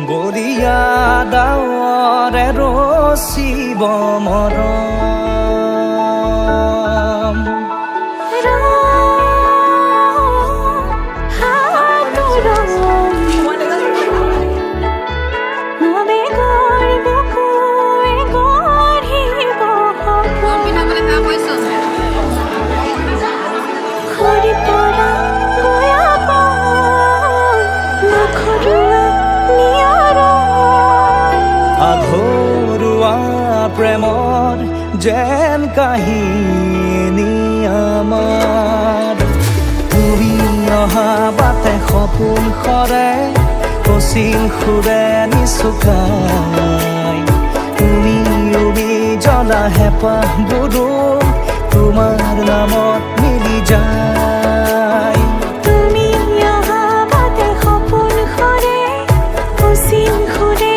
বৰিয়া ডাৱৰে ৰচিব মৰম প্ৰেমৰ যেন কাহিনী আমাৰ তুমি অহা বাটে সপোন সৰে কচিল সুৰে নিচুকাই তুমি উবি জ্বলা হেঁপাহবোৰো তোমাৰ নামত মিলি যায় তুমি অহা বাটে সপোন সৰে কচিল সুৰে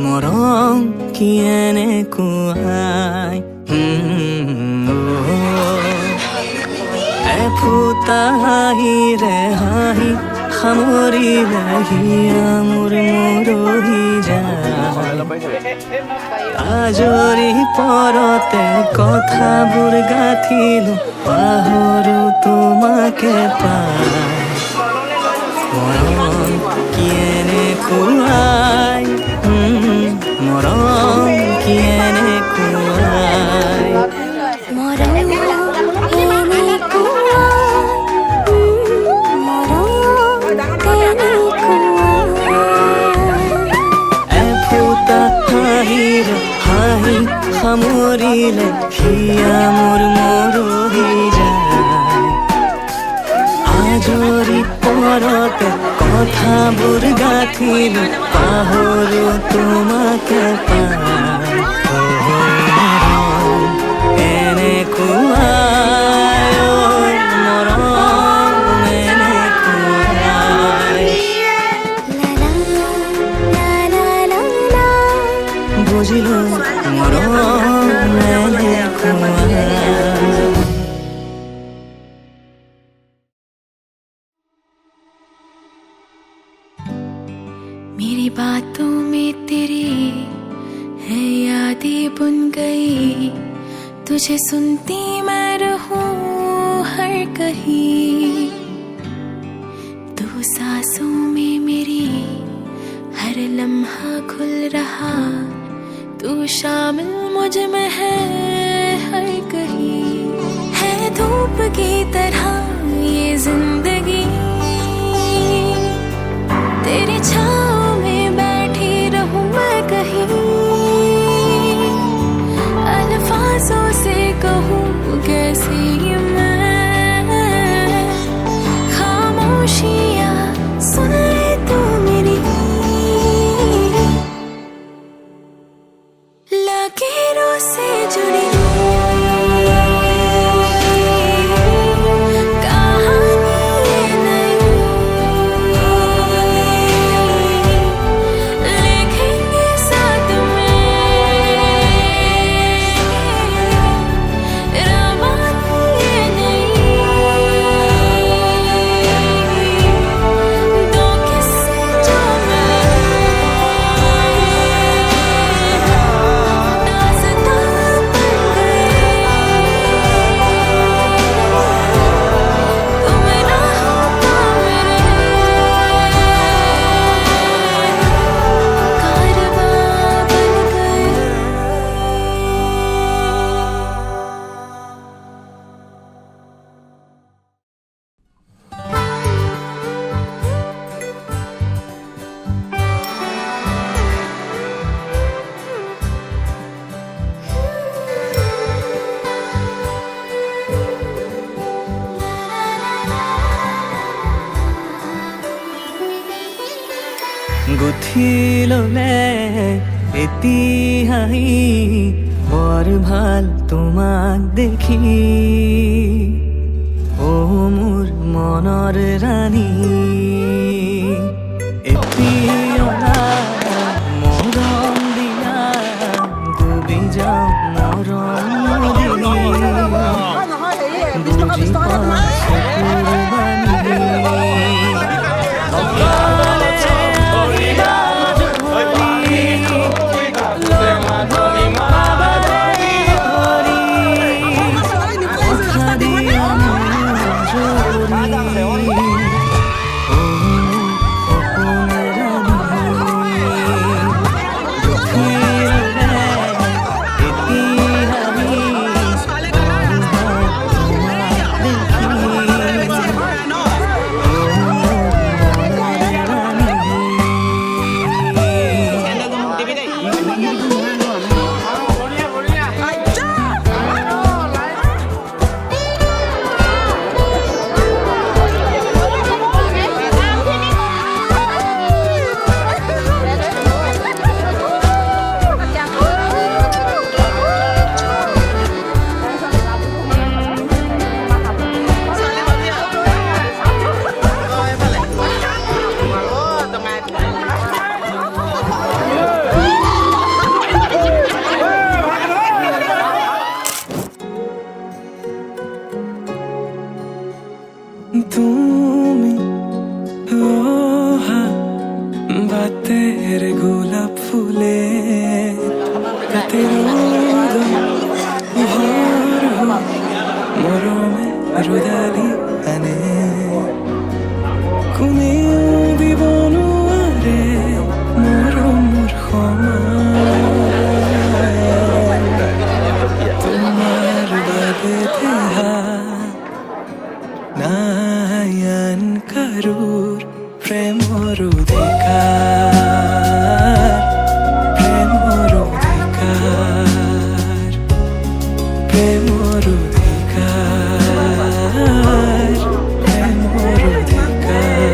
মৰম কি এনেকুৱাই এফুটা হাঁহিৰে হাঁহি সামৰিলে হিয়া মোৰ মৰহি যায় আজৰি পৰতে কথাবোৰ গাঁঠিলো পাহৰো তোমাকে পাই মৰম কি এনেকুৱাই মৰম কি এনেকুৱাই এফুটা হাঁহিৰ হাঁহি সামৰিলে হিয়া মোৰ মৰহি যায় আজৰি পৰতে কথাবোৰ গাঁঠিলো পাহৰো তোমাকে পাই এনেকুৱাই মৰম এনেকুৱাই বুজিলো মৰম এনেকুৱাই मेरी बातों में तेरी है यादें बुन गई तुझे सुनती मैं रहूं हर कहीं तू सांसों में मेरी हर लम्हा खुल रहा तू शामिल मुझ में है हर कहीं है धूप की तरह ये जिंदगी গুঠি ললে এতিয়াই বৰ ভাল তোমাক দেখি অ মোৰ মনৰ ৰাণী এতিয়ালা মৰম দিয়া ডুবি যাওঁ মৰম বুজি পোৱা চকুৰ বাণী তুমি বাতেৰ গোলাপ ফুলে ৰাতেৰ মৰমে ৰুদালি আনে কোনে দিব নোৱাৰে মৰমৰ সময় তোমাৰ বাবে দেহা নায়ান কাৰুৰ প্ৰেমৰ অধিকাৰ প্ৰেমৰ অধিকাৰ প্ৰেমৰ অধিকাৰ প্ৰেমৰ অধিকাৰ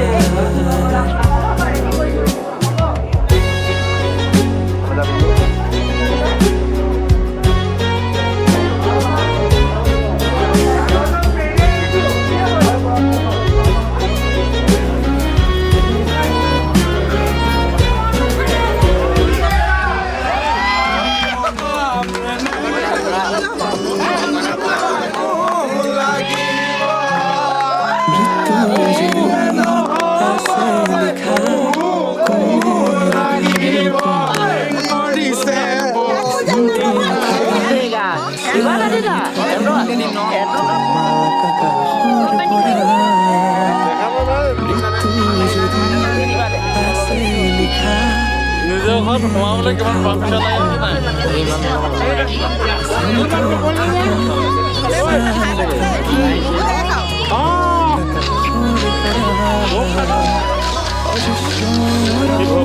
নিজৰ ঘৰত সোমাবলৈ কিমান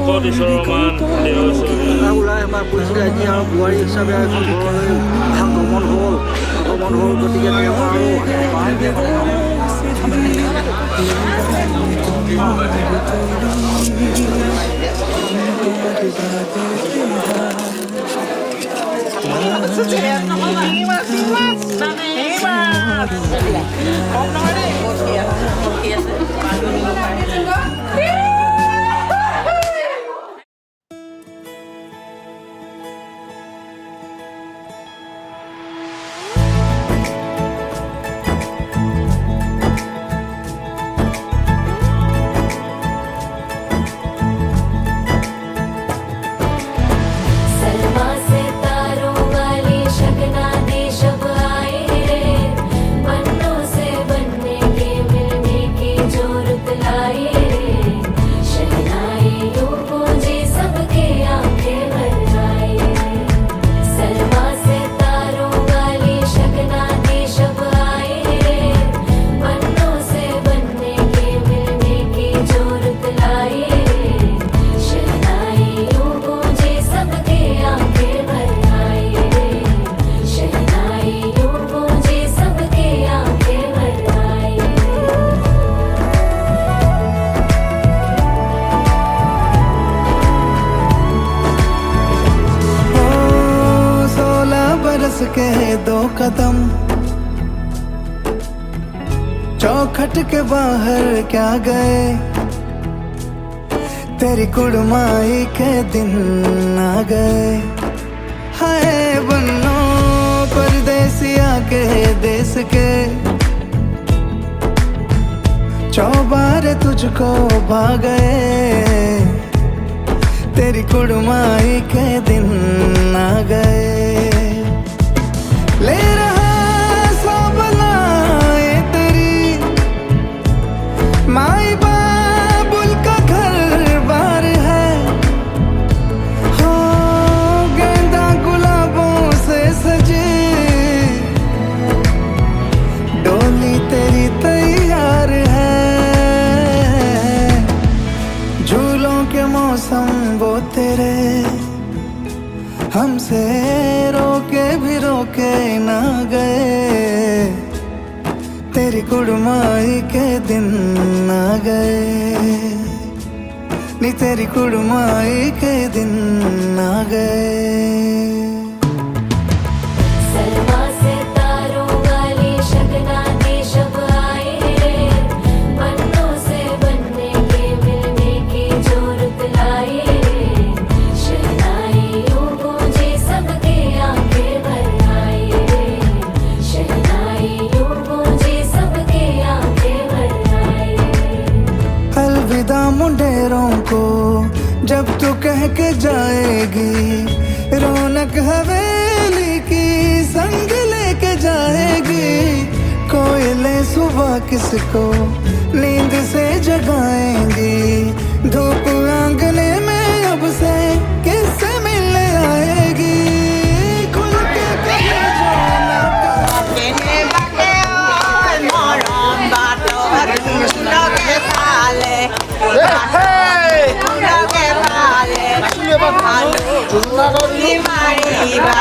পাৰ্মিশ্যন ওলাই বা পুলিচে আজি আৰু বোৱাৰী হিচাপে এখন ঘৰলৈ ভাল গমন হ'ল গতিকে लाई चौखट के बाहर क्या गए, तेरी कुड़माई के दिन आ गए। हाय बन्नो परदेसिया के देश के, चौबारे तुझको भा गए, तेरी कुड़माई के दिन आ गए। ले रहा सब लाए तेरी माई बाबुल का घर बार है, हो गेंदा गुलाबों से सजे, डोली तेरी तैयार है। झूलों के मौसम वो तेरे, हमसे रोके भी रोके ना गए, तेरी कुड़माई के दिन आ गए, नी तेरी कुड़माई के दिन आ गए। सलमा से तारों वाली शगना देश अब आए, बन्नों से बनने के मिलने की जो रुत लाए, शहनाइयों गूंजे सबके आंखें भर आए, शहनाइयों गूंजे सबके आंखें भर आए। अलविदा मुंडेरों को जब तू कह के जाएगी, रौनक हवेली की संग लेके जाएगी। कोयले सुबह किसको नींद से जगाएंगी, धूप आंगने में अब से किससे मिलने आएगी। खुल के कहे जो ना कहा। Bene bateo moron bato Uno que vale Uno que vale Ni mariba